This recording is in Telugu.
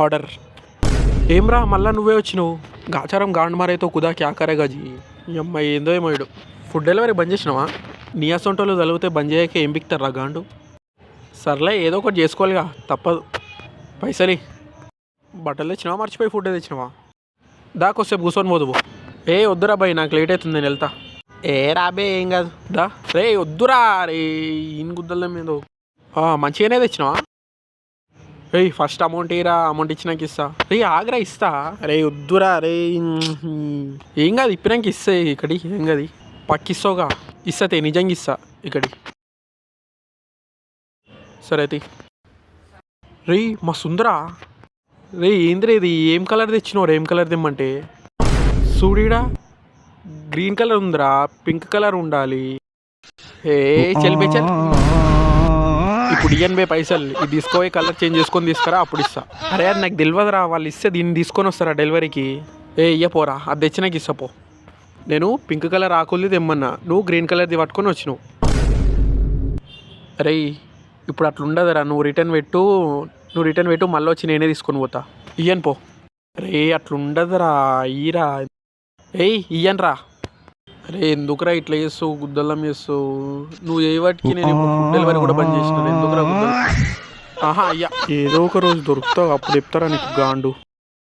ఆర్డర్. ఏమ్రా మళ్ళా నువ్వే వచ్చినావు? గాచారం గాండ్ మారైతో కుదా క్యా కరేగా జీ. ఈ అమ్మాయి ఏందో ఏమో ఇడు. ఫుడ్ డెలివరీ బంద్ చేసినావా? నీ అసొంటోళ్ళు తలిగితే బంద్ చేయక ఏం బిక్తారా గాండు. సర్లే ఏదో ఒకటి చేసుకోవాలిగా, తప్పదు. పైసలి బట్టలు తెచ్చినావా, మర్చిపోయి ఫుడ్ తెచ్చినావా? దాకొస్తే కూర్చొని పోదువు. ఏ వద్దురా బాయ్, నాకు లేట్ అవుతుంది, నేను వెళ్తా. ఏ రాబే ఏం కాదు దా. రే వద్దురా, రే ఈయన గుద్దల మీద మంచిగానే తెచ్చినావా? రే ఫస్ట్ అమౌంట్ ఇరా, అమౌంట్ ఇచ్చినాక ఇస్తా. రే ఆగ్రా ఇస్తా. రే వద్దురా రే, ఏం కాదు ఇప్పినాక ఇస్తే ఇక్కడి ఏం కాదు. పక్కిస్తావుగా, ఇస్తే నిజంగా ఇస్తా ఇక్కడి. సరే అయితే రే మా సుందరా. రే ఏంద్రే ఇది, ఏం కలర్ తెచ్చినావు? ఏం కలర్ తెమ్మంటే సూడీడా గ్రీన్ కలర్ ఉందిరా, పింక్ కలర్ ఉండాలి. ఏ చెల్పే చల్, ఇప్పుడు ఇయ్యను బే పైసలు. ఇది తీసుకోపోయి కలర్ చేంజ్ చేసుకొని తీసుకురా, అప్పుడు ఇస్తా. అరే అది నాకు తెలియదురా, వాళ్ళు ఇస్తే దీన్ని తీసుకొని వస్తారా డెలివరీకి? ఏ ఇయ్యపోరా, అది తెచ్చినాక ఇస్తా పో. నేను పింక్ కలర్ ఆకుల్ది తెమ్మన్నా, నువ్వు గ్రీన్ కలర్ది పట్టుకొని వచ్చినావు. అరే ఇప్పుడు అట్లా ఉండదురా, నువ్వు రిటర్న్ పెట్టు, మళ్ళీ వచ్చి నేనే తీసుకొని పోతా. ఇయ్యను పో. రే అట్లా ఉండదురా, ఈరా. ఏయ్ ఇయ్యను రా. అరే ఎందుకురా ఇట్లా చేస్తావు, గుద్దల్లం చేస్తావు నువ్వు. ఏ వాటికి నేను ఇప్పుడు ఫుడ్ డెలివరీ కూడా బంద్ చేసినాను. ఎందుకురా గుద్దలు? ఆహా అయ్యా, ఏదో ఒక రోజు దొరుకుతావు, అప్పుడు చెప్తారా నీకు గాండు.